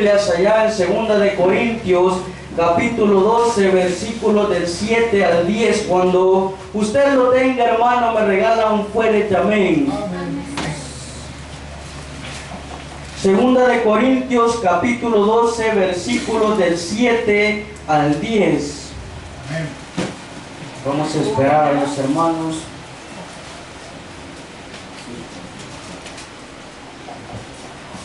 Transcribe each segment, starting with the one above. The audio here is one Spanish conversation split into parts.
Biblias allá en 2 de Corintios, capítulo 12, versículos del 7 al 10. Cuando usted lo tenga, hermano, me regala un fuerte amén. Segunda de Corintios, capítulo 12, versículos del 7 al 10. Vamos a esperar a los hermanos.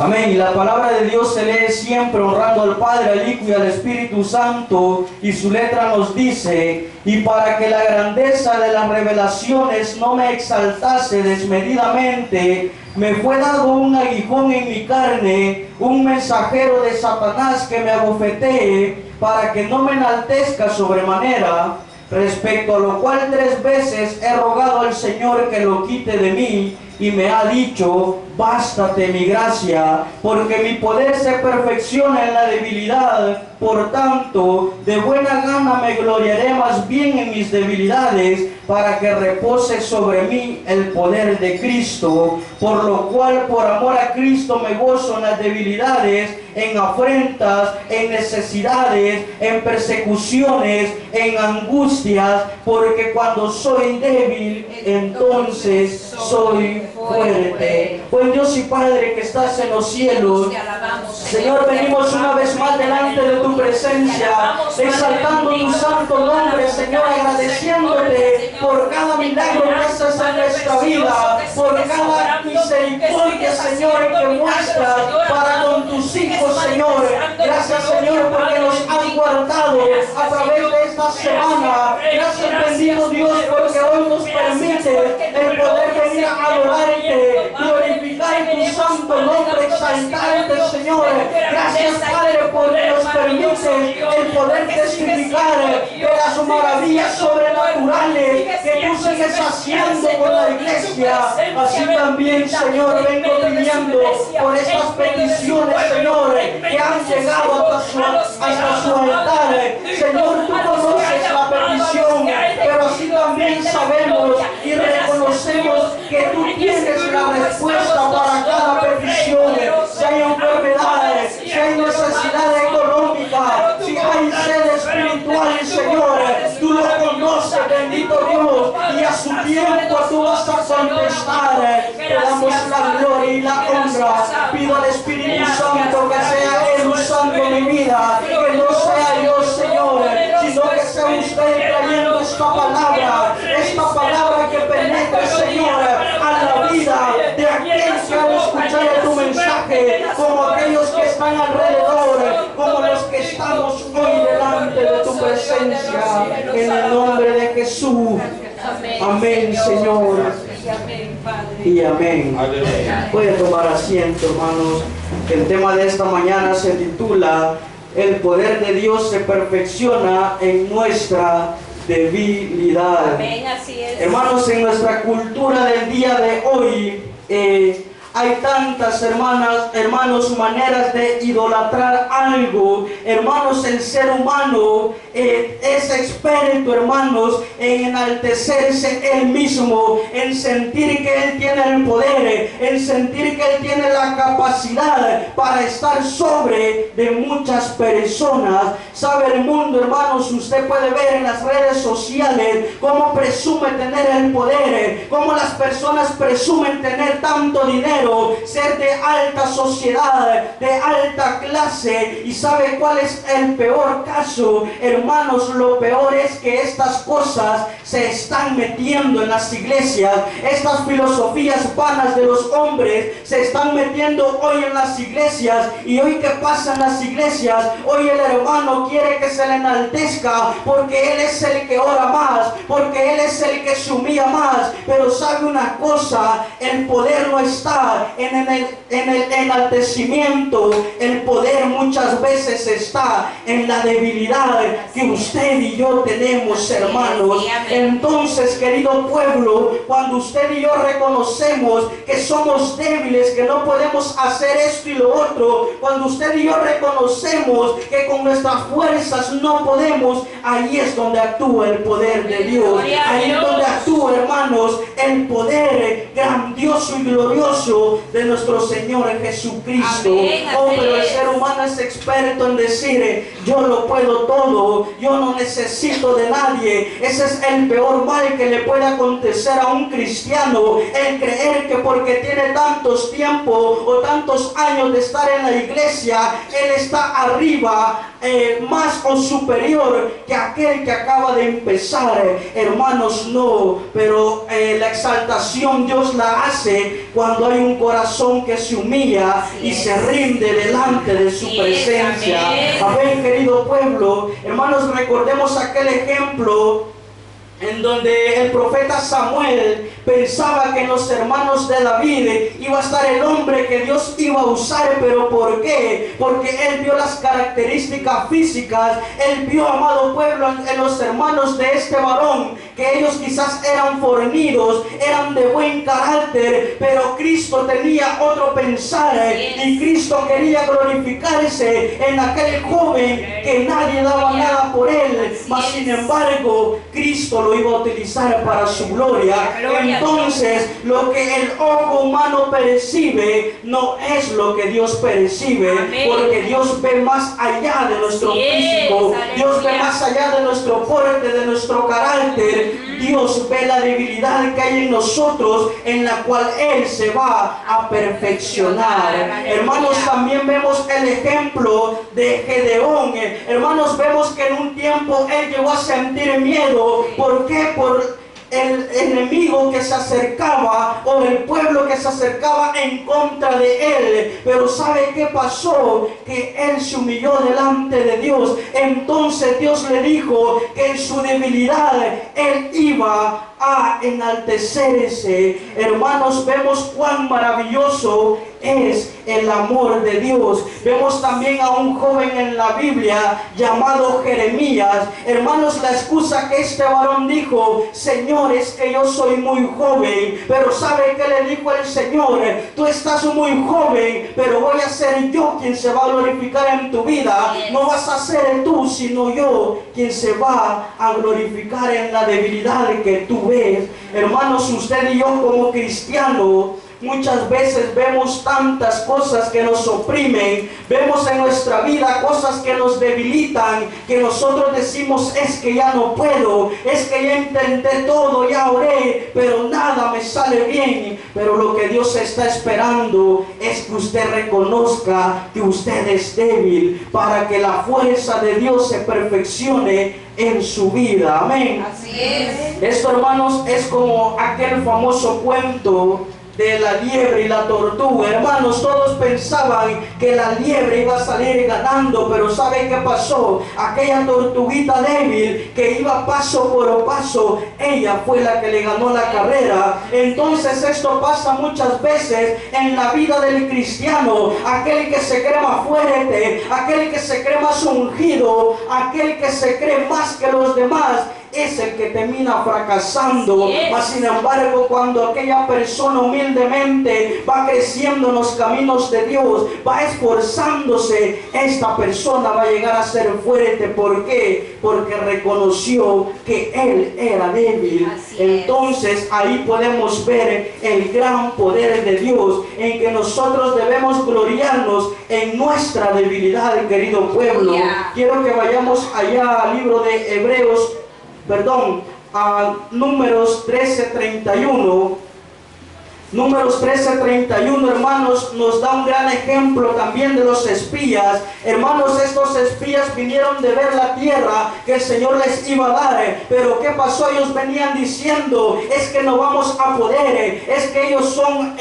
Amén. Y la palabra de Dios se lee siempre honrando al Padre, al Hijo y al Espíritu Santo. Y su letra nos dice: y para que la grandeza de las revelaciones no me exaltase desmedidamente, me fue dado un aguijón en mi carne, un mensajero de Satanás que me abofetee, para que no me enaltezca sobremanera. Respecto a lo cual 3 veces he rogado al Señor que lo quite de mí, y me ha dicho: bástate mi gracia, porque mi poder se perfecciona en la debilidad. Por tanto, de buena gana me gloriaré más bien en mis debilidades, para que repose sobre mí el poder de Cristo. Por lo cual, por amor a Cristo, me gozo en las debilidades, en afrentas, en necesidades, en persecuciones, en angustias, porque cuando soy débil, entonces soy fuerte. Pues Dios y Padre que estás en los cielos, Señor, venimos una vez más delante de tu presencia, exaltando tu santo nombre, Señor, agradeciéndote por cada milagro que haces en nuestra vida, por cada misericordia, Señor, que muestras para con tus hijos, Señor. Gracias, Señor, porque nos has guardado a través de esta semana. Gracias, bendito Dios, porque hoy nos permite el poder venir a adorarte, glorificar tu santo nombre, exaltarte, Señor. Gracias, Padre, porque nos permite el poder testificar de las maravillas sobrenaturales que tú sigues haciendo con la iglesia. Así también, Señor, vengo pidiendo por estas peticiones, Señor, que han llegado hasta su altar. Señor, tú conoces la petición, pero así también sabemos y reconocemos que tú tienes la respuesta para cada petición. Si hay enfermedades, si hay necesidad económica, si hay sed espiritual, Señor, tú lo conoces, bendito Dios, y a su tiempo tú vas a contestar. Te damos la gloria y la honra. Pido al Espíritu Santo que sea Él usando mi vida, que no sea yo, Señor, sino que sea usted trayendo esta palabra que penetre, Señor, a la vida de aquellos que han escuchado tu mensaje, como aquellos que están alrededor, como los que estamos hoy delante de tu presencia, en el nombre de Jesús. Amén, Señor. Y amén. Puede tomar asiento, hermanos. El tema de esta mañana se titula: el poder de Dios se perfecciona en nuestra debilidad. Amén, así es. Hermanos, en nuestra cultura del día de hoy hay tantas, hermanos, maneras de idolatrar algo. Hermanos, el ser humano es experto, hermanos, en enaltecerse él mismo, en sentir que él tiene el poder, en sentir que él tiene la capacidad para estar sobre de muchas personas. Sabe el mundo, hermanos, usted puede ver en las redes sociales cómo presume tener el poder, cómo las personas presumen tener tanto dinero, ser de alta sociedad, de alta clase. Y ¿sabe cuál es el peor caso? Hermanos, lo peor es que estas cosas se están metiendo en las iglesias. Estas filosofías vanas de los hombres se están metiendo hoy en las iglesias. Y hoy, ¿qué pasa en las iglesias? Hoy el hermano quiere que se le enaltezca porque él es el que ora más, porque él es el que se humilla más. Pero ¿sabe una cosa? El poder no está en el enaltecimiento. El poder muchas veces está en la debilidad que usted y yo tenemos, hermanos. Entonces, querido pueblo, cuando usted y yo reconocemos que somos débiles, que no podemos hacer esto y lo otro, cuando usted y yo reconocemos que con nuestras fuerzas no podemos, ahí es donde actúa el poder de Dios. Ahí es donde actúa, hermanos, el poder grandioso poderoso y glorioso de nuestro Señor Jesucristo. Amén, Oh, así pero el es. ser humano es experto en decir, yo lo puedo todo, yo no necesito de nadie. Ese es el peor mal que le puede acontecer a un cristiano, el creer que porque tiene tantos tiempos o tantos años de estar en la iglesia, él está arriba, más o superior que aquel que acaba de empezar. Hermanos, no, pero la exaltación Dios la hace cuando hay un corazón que se humilla y se rinde delante de su presencia. Amén, querido pueblo. Hermanos, recordemos aquel ejemplo en donde el profeta Samuel pensaba que en los hermanos de David iba a estar el hombre que Dios iba a usar. ¿Pero por qué? Porque él vio las características físicas, él vio, amado pueblo, en los hermanos de este varón, que ellos quizás eran fornidos, eran de buen carácter, pero Cristo tenía otro pensar, y Cristo quería glorificarse en aquel joven que nadie daba nada por él, mas sin embargo Cristo lo iba a utilizar para su gloria. Entonces, lo que el ojo humano percibe no es lo que Dios percibe, porque Dios ve más allá de nuestro físico, Dios ve más allá de nuestro porte, de nuestro carácter. Dios ve la debilidad que hay en nosotros, en la cual Él se va a perfeccionar. Hermanos, también vemos el ejemplo de Gedeón. Hermanos, vemos que en un tiempo él llegó a sentir miedo. ¿Por qué? Por el enemigo que se acercaba, o el pueblo que se acercaba en contra de él. Pero ¿sabe qué pasó? Que él se humilló delante de Dios. Entonces Dios le dijo que en su debilidad él iba a enaltecerse. Hermanos, vemos cuán maravilloso es el amor de Dios. Vemos también a un joven en la Biblia llamado Jeremías. Hermanos, la excusa que este varón dijo: Señor, es que yo soy muy joven. Pero ¿sabe qué le dijo el Señor? Tú estás muy joven, pero voy a ser yo quien se va a glorificar en tu vida. No vas a ser tú, sino yo quien se va a glorificar en la debilidad que tú ves. Hermanos, usted y yo como cristianos muchas veces vemos tantas cosas que nos oprimen, vemos en nuestra vida cosas que nos debilitan, que nosotros decimos: es que ya no puedo, es que ya intenté todo, ya oré, pero nada me sale bien. Pero lo que Dios está esperando es que usted reconozca que usted es débil, para que la fuerza de Dios se perfeccione en su vida. Amén. Así es. Esto, hermanos, es como aquel famoso cuento de la liebre y la tortuga. Hermanos, todos pensaban que la liebre iba a salir ganando, pero ¿saben qué pasó? Aquella tortuguita débil que iba paso por paso, ella fue la que le ganó la carrera. Entonces esto pasa muchas veces en la vida del cristiano. Aquel que se cree más fuerte, aquel que se cree más ungido, aquel que se cree más que los demás, es el que termina fracasando. Mas sin embargo, cuando aquella persona humildemente va creciendo en los caminos de Dios, va esforzándose, esta persona va a llegar a ser fuerte. ¿Por qué? Porque reconoció que él era débil. Entonces ahí podemos ver el gran poder de Dios, en que nosotros debemos gloriarnos en nuestra debilidad, querido pueblo. Quiero que vayamos allá al libro de Hebreos, a Números 13:31. Números 13:31, hermanos, nos da un gran ejemplo también de los espías. Hermanos, estos espías vinieron de ver la tierra que el Señor les iba a dar. Pero ¿qué pasó? Ellos venían diciendo: es que no vamos a poder, es que ellos son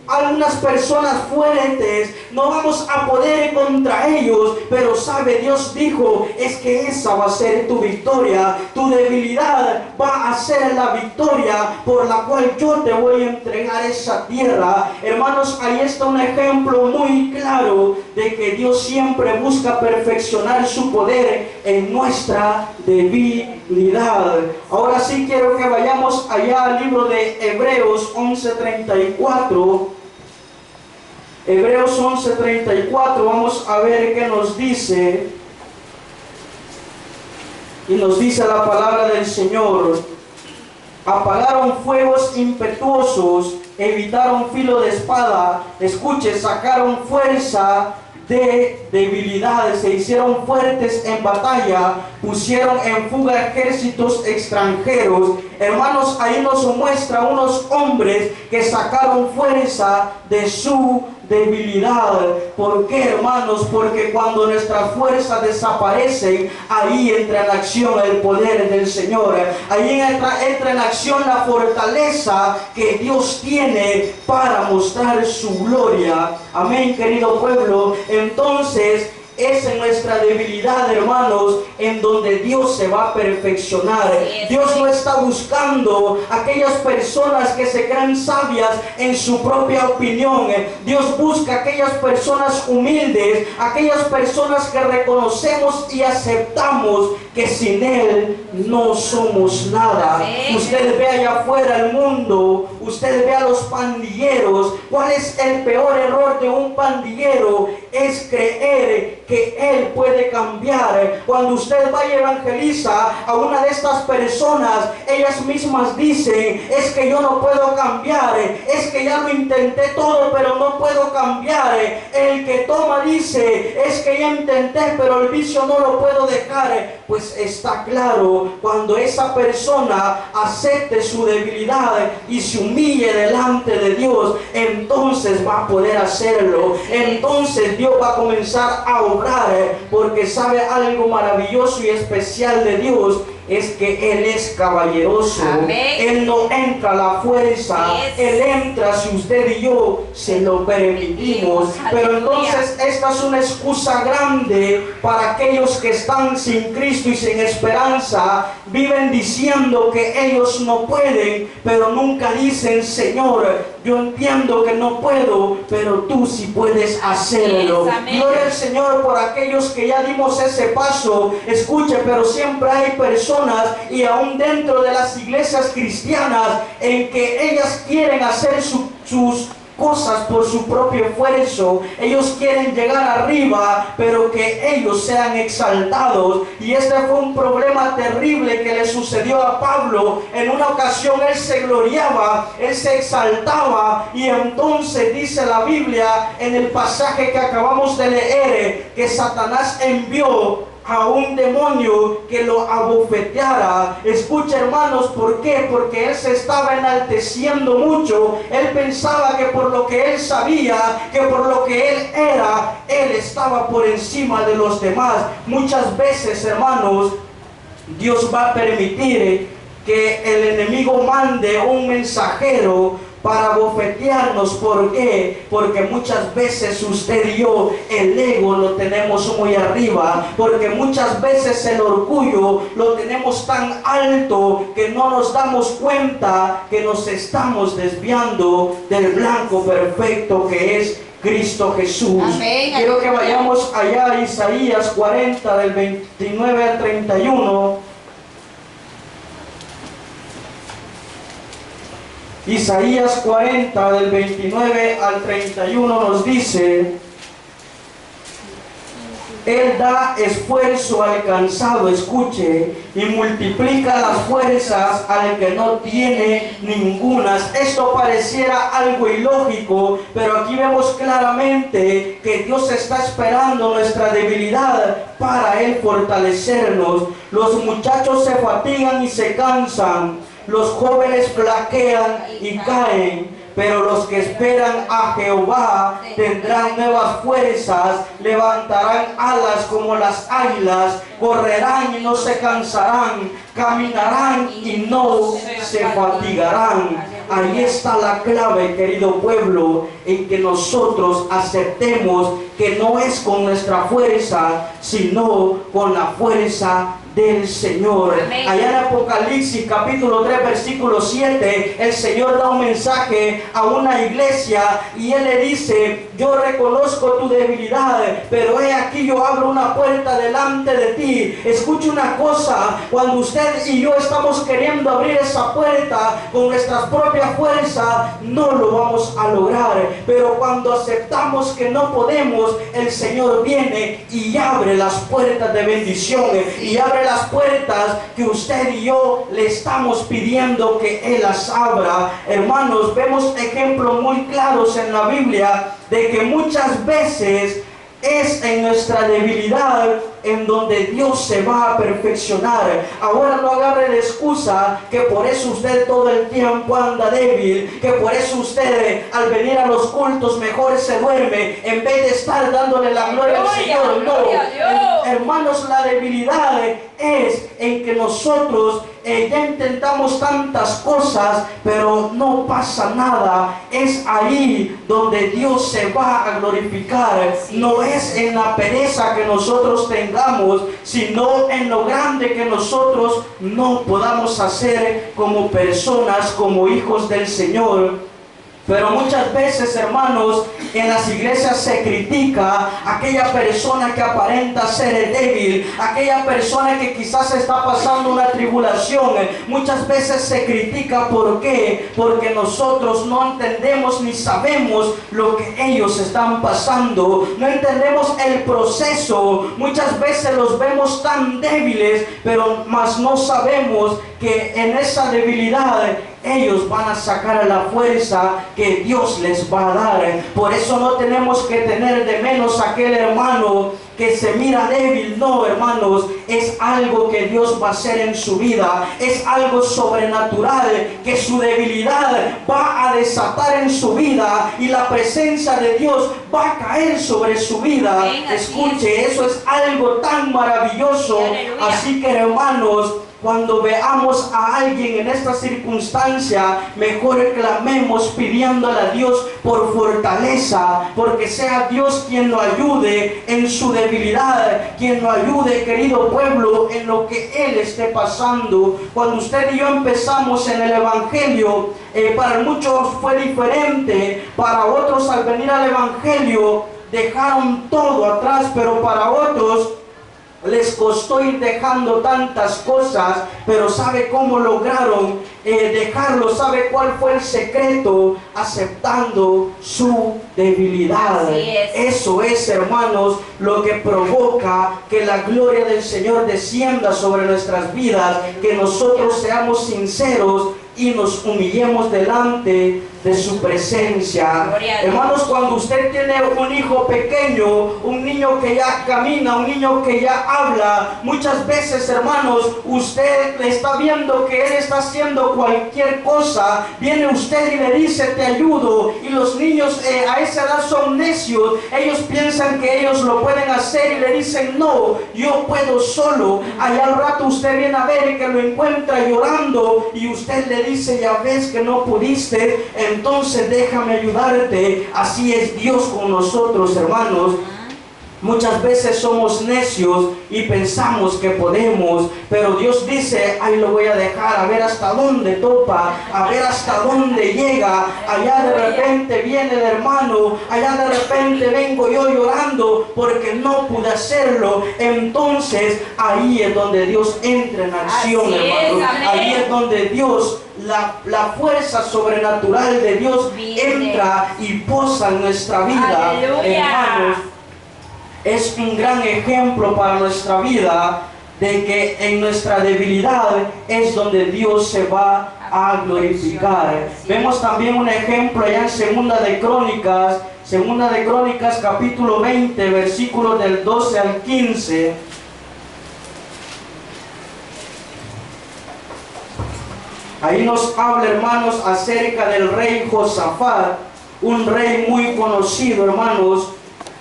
algunas personas fuertes, no vamos a poder contra ellos. Pero sabe, Dios dijo: es que esa va a ser tu victoria, tu debilidad va a ser la victoria por la cual yo te voy a entregar esa tierra. Hermanos, ahí está un ejemplo muy claro de que Dios siempre busca perfeccionar su poder en nuestra debilidad. Ahora sí quiero que vayamos allá al libro de Hebreos 11:34. Hebreos 11:34, vamos a ver qué nos dice. Y nos dice la palabra del Señor: apagaron fuegos impetuosos evitaron filo de espada, escuche, sacaron fuerza de debilidades, se hicieron fuertes en batalla, pusieron en fuga ejércitos extranjeros. Hermanos, ahí nos muestra unos hombres que sacaron fuerza de su debilidad. ¿Por qué, hermanos? Porque cuando nuestras fuerzas desaparecen, ahí entra en acción el poder del Señor. Ahí entra en acción la fortaleza que Dios tiene para mostrar su gloria. Amén, querido pueblo. Entonces, es en nuestra debilidad, hermanos, en donde Dios se va a perfeccionar. Dios no está buscando aquellas personas que se creen sabias en su propia opinión. Dios busca aquellas personas humildes, aquellas personas que reconocemos y aceptamos que sin Él no somos nada. Usted ve allá afuera el mundo, usted ve a los pandilleros. ¿Cuál es el peor error de un pandillero? Es creer que él puede cambiar. Cuando usted va y evangeliza a una de estas personas, ellas mismas dicen: es que yo no puedo cambiar, es que ya lo intenté todo pero no puedo cambiar. El que toma dice: es que ya intenté pero el vicio no lo puedo dejar. Pues está claro, cuando esa persona acepte su debilidad y se humille delante de Dios, entonces va a poder hacerlo. Entonces Dios va a comenzar a obrar, porque sabe algo maravilloso y especial de Dios. Es que Él es caballeroso. Amén. Él no entra a la fuerza, Él entra si usted y yo se lo permitimos. Pero entonces esta es una excusa grande para aquellos que están sin Cristo y sin esperanza. Viven diciendo que ellos no pueden, pero nunca dicen: Señor, yo entiendo que no puedo, pero tú sí puedes hacerlo. Gloria al Señor por aquellos que ya dimos ese paso. Escuche, pero siempre hay personas, y aún dentro de las iglesias cristianas, en que ellas quieren hacer sus cosas por su propio esfuerzo. Ellos quieren llegar arriba, pero que ellos sean exaltados. Y este fue un problema terrible que le sucedió a Pablo. En una ocasión él se gloriaba, él se exaltaba, y entonces dice la Biblia en el pasaje que acabamos de leer, que Satanás envió a un demonio que lo abofeteara. Escucha, hermanos, ¿por qué? Porque él se estaba enalteciendo mucho. Él pensaba que por lo que él sabía, que por lo que él era, él estaba por encima de los demás. Muchas veces, hermanos, Dios va a permitir que el enemigo mande un mensajero para bofetearnos. ¿Por qué? Porque muchas veces usted y yo el ego lo tenemos muy arriba, porque muchas veces el orgullo lo tenemos tan alto que no nos damos cuenta que nos estamos desviando del blanco perfecto que es Cristo Jesús. Amén. Quiero que vayamos allá a Isaías 40 del 29 al 31. Isaías 40 del 29 al 31 nos dice: Él da esfuerzo al cansado, escuche, y multiplica las fuerzas al que no tiene ningunas. Esto pareciera algo ilógico, pero aquí vemos claramente que Dios está esperando nuestra debilidad para Él fortalecernos. Los muchachos se fatigan y se cansan, los jóvenes flaquean y caen, pero los que esperan a Jehová tendrán nuevas fuerzas, levantarán alas como las águilas, correrán y no se cansarán, caminarán y no se fatigarán. Ahí está la clave, querido pueblo, en que nosotros aceptemos que no es con nuestra fuerza, sino con la fuerza del Señor. Amén. Allá en Apocalipsis capítulo 3 versículo 7, el Señor da un mensaje a una iglesia y Él le dice: yo reconozco tu debilidad, pero he aquí yo abro una puerta delante de ti. Escuche una cosa: cuando usted y yo estamos queriendo abrir esa puerta con nuestras propias fuerzas, no lo vamos a lograr, pero cuando aceptamos que no podemos, el Señor viene y abre las puertas de bendición y abre abre las puertas que usted y yo le estamos pidiendo que Él las abra. Hermanos, vemos ejemplos muy claros en la Biblia de que muchas veces es en nuestra debilidad en donde Dios se va a perfeccionar. Ahora no agarre de excusa que por eso usted todo el tiempo anda débil, que por eso usted al venir a los cultos mejor se duerme en vez de estar dándole la gloria al Señor. No, hermanos, la debilidad es en que nosotros ya intentamos tantas cosas, pero no pasa nada. Es ahí donde Dios se va a glorificar. No es en la pereza que nosotros tengamos, sino en lo grande que nosotros no podamos hacer como personas, como hijos del Señor. Pero muchas veces, hermanos, en las iglesias se critica a aquella persona que aparenta ser débil, aquella persona que quizás está pasando una tribulación. Muchas veces se critica, ¿por qué? Porque nosotros no entendemos ni sabemos lo que ellos están pasando. No entendemos el proceso. Muchas veces los vemos tan débiles, pero más no sabemos que en esa debilidad ellos van a sacar a la fuerza que Dios les va a dar. Por eso no tenemos que tener de menos a aquel hermano que se mira débil. No, hermanos, es algo que Dios va a hacer en su vida. Es algo sobrenatural que su debilidad va a desatar en su vida y la presencia de Dios va a caer sobre su vida. Escuche, eso es algo tan maravilloso. Así que, hermanos, cuando veamos a alguien en esta circunstancia, mejor clamemos pidiéndole a Dios por fortaleza, porque sea Dios quien lo ayude en su debilidad, quien lo ayude, querido pueblo, en lo que Él esté pasando. Cuando usted y yo empezamos en el Evangelio, para muchos fue diferente, para otros al venir al Evangelio dejaron todo atrás, pero para otros les costó ir dejando tantas cosas, pero ¿sabe cómo lograron dejarlo? ¿Sabe cuál fue el secreto? Aceptando su debilidad. Eso es, hermanos, lo que provoca que la gloria del Señor descienda sobre nuestras vidas, que nosotros seamos sinceros y nos humillemos delante de su presencia. Hermanos, cuando usted tiene un hijo pequeño, un niño que ya camina, un niño que ya habla, muchas veces, hermanos, usted le está viendo que él está haciendo cualquier cosa, viene usted y le dice te ayudo, y los niños a esa edad son necios, ellos piensan que ellos lo pueden hacer y le dicen no, yo puedo solo. Allá al rato usted viene a ver y que lo encuentra llorando y usted le dice ya ves que no pudiste, entonces déjame ayudarte. Así es Dios con nosotros, hermanos. Muchas veces somos necios y pensamos que podemos, pero Dios dice, ahí lo voy a dejar, a ver hasta dónde topa, a ver hasta dónde llega. Allá de repente viene el hermano, allá de repente vengo yo llorando porque no pude hacerlo. Entonces ahí es donde Dios entra en acción, hermanos. Ahí es donde Dios, la fuerza sobrenatural de Dios entra y posa en nuestra vida. Hermanos, es un gran ejemplo para nuestra vida de que en nuestra debilidad es donde Dios se va a glorificar. Vemos también un ejemplo allá en Segunda de Crónicas capítulo 20, versículos del 12 al 15. Ahí nos habla, hermanos, acerca del rey Josafat, un rey muy conocido, hermanos.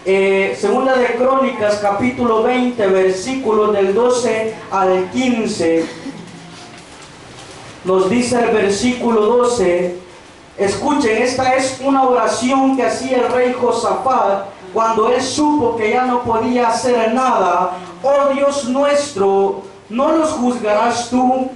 Segunda de Crónicas capítulo 20, versículos del 12 al 15. Nos dice el versículo 12. Escuchen, esta es una oración que hacía el rey Josafat cuando él supo que ya no podía hacer nada. Oh Dios nuestro, ¿no los juzgarás tú?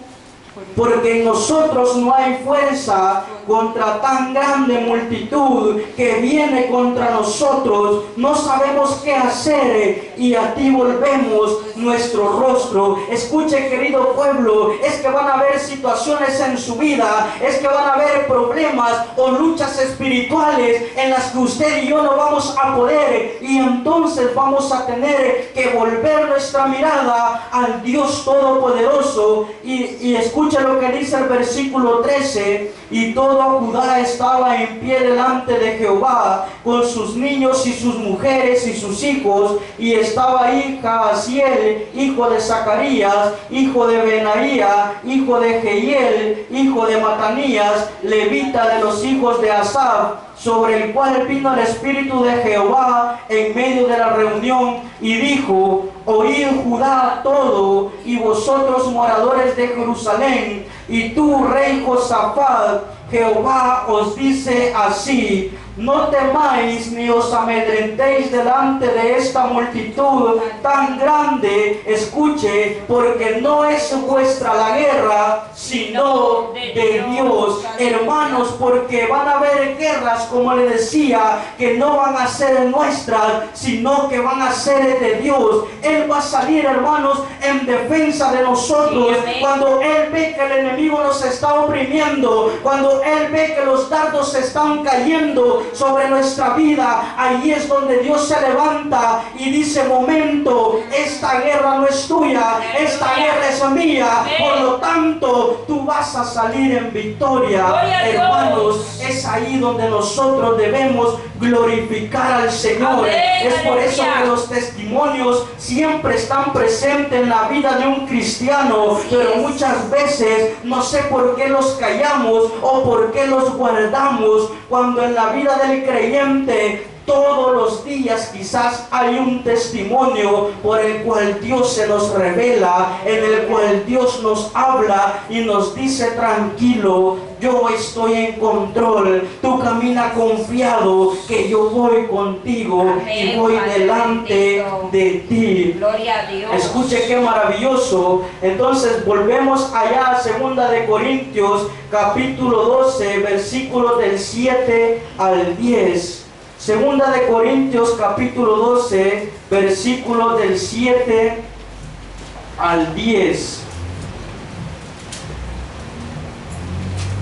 Porque en nosotros no hay fuerza contra tan grande multitud que viene contra nosotros. No sabemos qué hacer y a ti volvemos nuestro rostro. Escuche, querido pueblo, es que van a haber situaciones en su vida, es que van a haber problemas o luchas espirituales en las que usted y yo no vamos a poder, y entonces vamos a tener que volver nuestra mirada al Dios Todopoderoso. Y escuche lo que dice el versículo 13: y todo Judá estaba en pie delante de Jehová, con sus niños y sus mujeres y sus hijos, y estaba ahí Jaasiel, hijo de Zacarías, hijo de Benaía, hijo de Jehiel, hijo de Matanías, levita de los hijos de Asaf, sobre el cual vino el Espíritu de Jehová en medio de la reunión, y dijo: oíd Judá todo, y vosotros moradores de Jerusalén, y tú, rey Josafat, Jehová os dice así: no temáis ni os amedrentéis delante de esta multitud tan grande. Escuche, porque no es vuestra la guerra, sino de Dios. Hermanos, porque van a haber guerras, como le decía, que no van a ser nuestras, sino que van a ser de Dios. Él va a salir, hermanos, en defensa de nosotros. Cuando Él ve que el enemigo nos está oprimiendo, cuando Él ve que los dardos se están cayendo sobre nuestra vida, ahí es donde Dios se levanta y dice: momento, esta guerra no es tuya, esta guerra es mía, por lo tanto tú vas a salir en victoria. Hermanos, es ahí donde nosotros debemos glorificar al Señor. Es por eso que los testimonios siempre están presentes en la vida de un cristiano, pero muchas veces no sé por qué los callamos o por qué los guardamos, cuando en la vida del creyente todos los días quizás hay un testimonio por el cual Dios se nos revela, en el cual Dios nos habla y nos dice: tranquilo, yo estoy en control, tú camina confiado, que yo voy contigo. Amén, y voy delante de ti. Gloria a Dios. Escuche qué maravilloso. Entonces volvemos allá a 2 de Corintios capítulo 12, versículos del 7 al 10. 2 de Corintios capítulo 12, versículos del 7 al 10.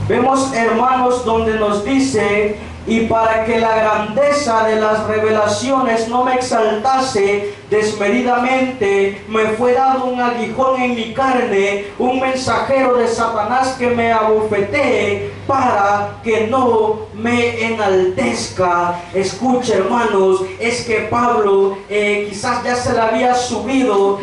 Vemos, hermanos, donde nos dice: y para que la grandeza de las revelaciones no me exaltase desmedidamente, me fue dado un aguijón en mi carne, un mensajero de Satanás que me abofetee, para que no me enaltezca. Escuche, hermanos, es que Pablo quizás ya se le había subido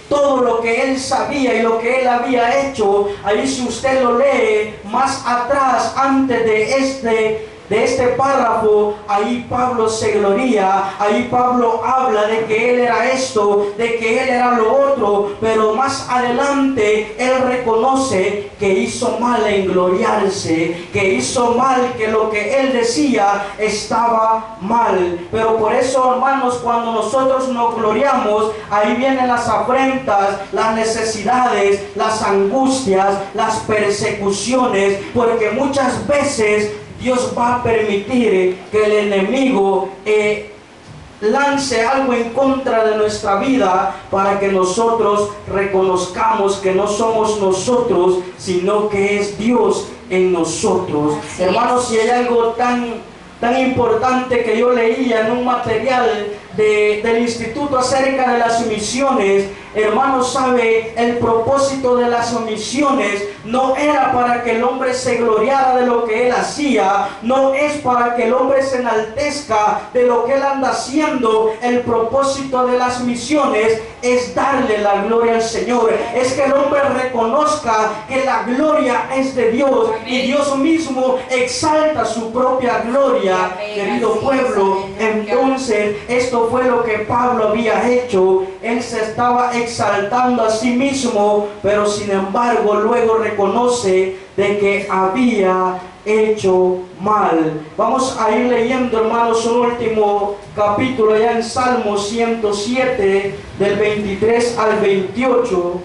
todo lo que él sabía y lo que él había hecho. Ahí, si usted lo lee más atrás, antes de este párrafo, ahí Pablo se gloría, ahí Pablo habla de que él era esto, de que él era lo otro, pero más adelante él reconoce que hizo mal en gloriarse, que hizo mal, que lo que él decía estaba mal. Pero por eso, hermanos, cuando nosotros nos gloriamos, ahí vienen las afrentas, las necesidades, las angustias, las persecuciones, porque muchas veces Dios va a permitir que el enemigo lance algo en contra de nuestra vida, para que nosotros reconozcamos que no somos nosotros, sino que es Dios en nosotros. Hermanos, si hay algo tan importante que yo leía en un material del instituto acerca de las misiones, hermanos, sabe, el propósito de las misiones no era para que el hombre se gloriara de lo que él hacía, no es para que el hombre se enaltezca de lo que él anda haciendo. El propósito de las misiones es darle la gloria al Señor, es que el hombre reconozca que la gloria es de Dios. Amén. Y Dios mismo exalta su propia gloria. Amén. Querido pueblo, entonces esto fue lo que Pablo había hecho. Él se estaba exaltando a sí mismo, pero sin embargo luego reconoce de que había hecho mal. Vamos a ir leyendo, hermanos, un último capítulo ya en Salmo 107, del 23 al 28.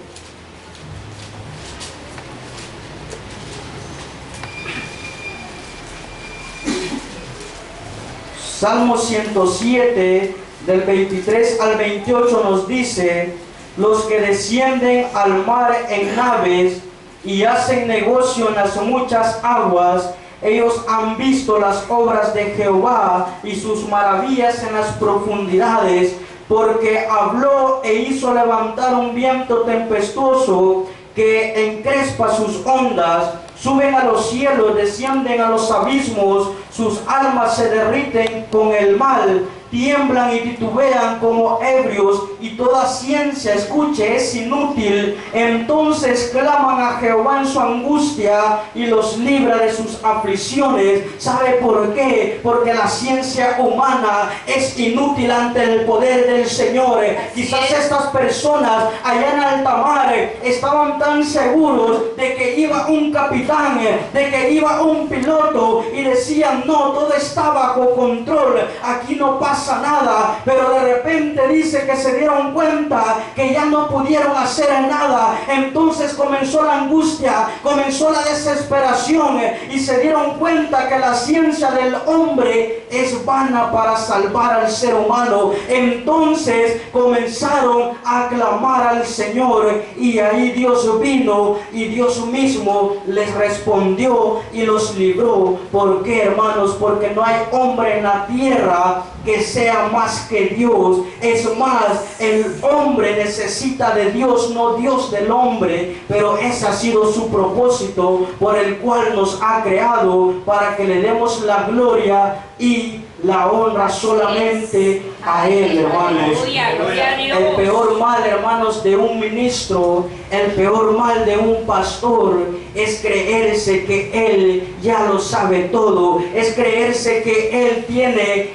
Salmo 107, del 23 al 28 nos dice: los que descienden al mar en naves y hacen negocio en las muchas aguas, ellos han visto las obras de Jehová y sus maravillas en las profundidades, porque habló e hizo levantar un viento tempestuoso que encrespa sus ondas. Suben a los cielos, descienden a los abismos, sus almas se derriten con el mal, tiemblan y titubean como ebrios, y toda ciencia, escuche, es inútil. Entonces claman a Jehová en su angustia y los libra de sus aflicciones. ¿Sabe por qué? Porque la ciencia humana es inútil ante el poder del Señor. Quizás estas personas allá en alta mar estaban tan seguros de que iba un capitán, de que iba un piloto, y decían: no, todo está bajo control, aquí no pasa nada. Pero de repente dice que se dieron cuenta que ya no pudieron hacer nada. Entonces comenzó la angustia, comenzó la desesperación, y se dieron cuenta que la ciencia del hombre es vana para salvar al ser humano. Entonces comenzaron a clamar al Señor, y ahí Dios vino y Dios mismo les respondió y los libró. ¿Por qué, hermanos? Porque no hay hombre en la tierra que sea más que Dios. Es más, el hombre necesita de Dios, no Dios del hombre. Pero ese ha sido su propósito por el cual nos ha creado, para que le demos la gloria y la honra solamente a Él, hermanos. El peor mal, hermanos, de un ministro, el peor mal de un pastor es creerse que él ya lo sabe todo, es creerse que él tiene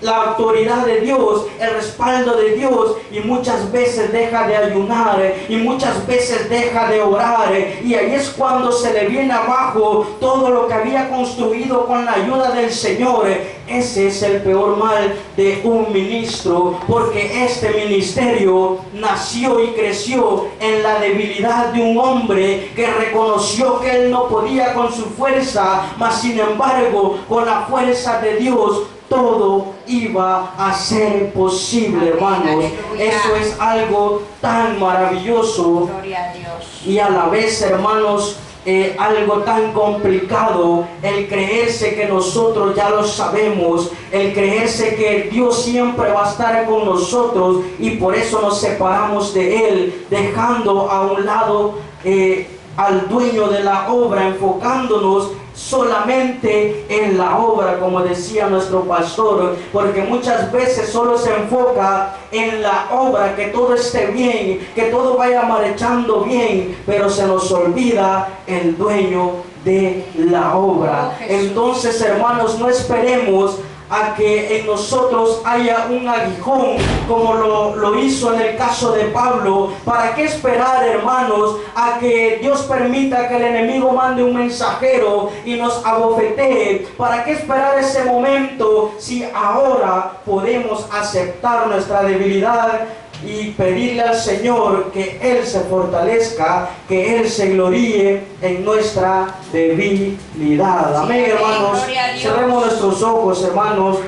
la autoridad de Dios, el respaldo de Dios, y muchas veces deja de ayunar, y muchas veces deja de orar, y ahí es cuando se le viene abajo todo lo que había construido con la ayuda del Señor. Ese es el peor mal de un ministro, porque este ministerio nació y creció en la debilidad de un hombre que reconoció que él no podía con su fuerza, mas sin embargo con la fuerza de Dios todo iba a ser posible, hermanos. Eso es algo tan maravilloso y a la vez, hermanos, algo tan complicado, el creerse que nosotros ya lo sabemos, el creerse que Dios siempre va a estar con nosotros, y por eso nos separamos de Él, dejando a un lado al dueño de la obra, enfocándonos solamente en la obra, como decía nuestro pastor, porque muchas veces solo se enfoca en la obra, que todo esté bien, que todo vaya marchando bien, pero se nos olvida el dueño de la obra. Entonces, hermanos, no esperemos a que en nosotros haya un aguijón como lo hizo en el caso de Pablo. ¿Para qué esperar, hermanos, a que Dios permita que el enemigo mande un mensajero y nos abofetee? ¿Para qué esperar ese momento si ahora podemos aceptar nuestra debilidad y pedirle al Señor que Él se fortalezca, que Él se gloríe en nuestra debilidad? Amén, hermanos. Cerremos nuestros ojos, hermanos.